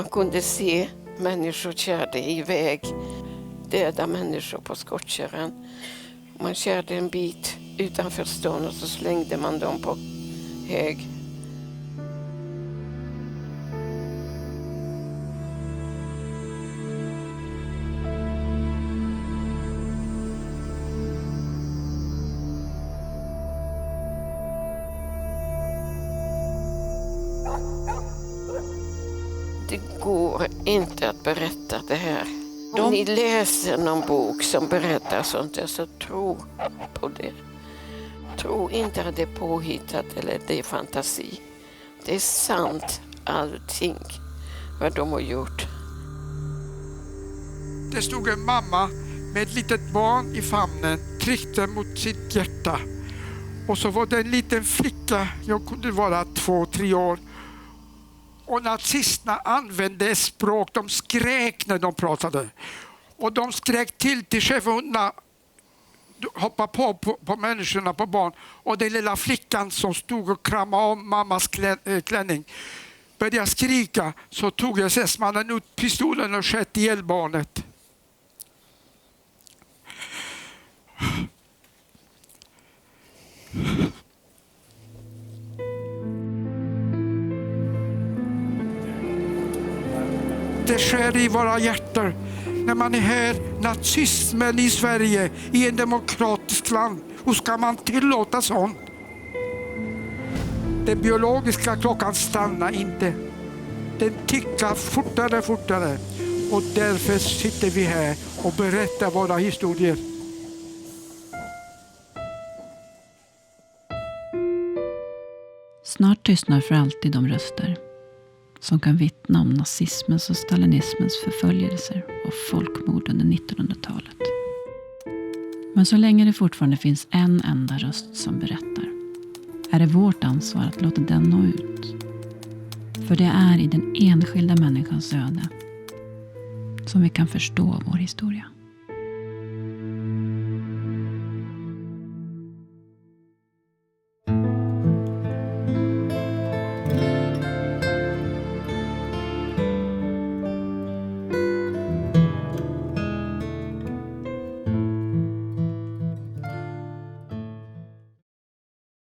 Man kunde se människor körde iväg, döda människor på skottkärran. Man körde en bit utanför stan och så slängde man dem på hög. Det går inte att berätta det här. Om ni läser någon bok som berättar sånt där, så tro på det. Tro inte att det är påhittat eller det är fantasi. Det är sant allting vad de har gjort. Det stod en mamma med ett litet barn i famnen, tryckte mot sitt hjärta. Och så var det en liten flicka, jag kunde vara 2-3 år. Och nazisterna använde språk, de skrek när de pratade. Och de skrek till cheferna, hoppa på människorna, på barn. Och den lilla flickan som stod och kramade om mammas klänning började skrika, så tog SS-mannen ut pistolen och sköt ihjäl barnet. Det sker i våra hjärtan när man hör nazismen i Sverige, i en demokratisk land. Hur ska man tillåta sånt? Den biologiska klockan stannar inte. Den tickar fortare. Och därför sitter vi här och berättar våra historier. Snart tystnar för alltid de röster som kan vittna om nazismens och stalinismens förföljelser och folkmord under 1900-talet. Men så länge det fortfarande finns en enda röst som berättar, är det vårt ansvar att låta den nå ut. För det är i den enskilda människans öde som vi kan förstå vår historia.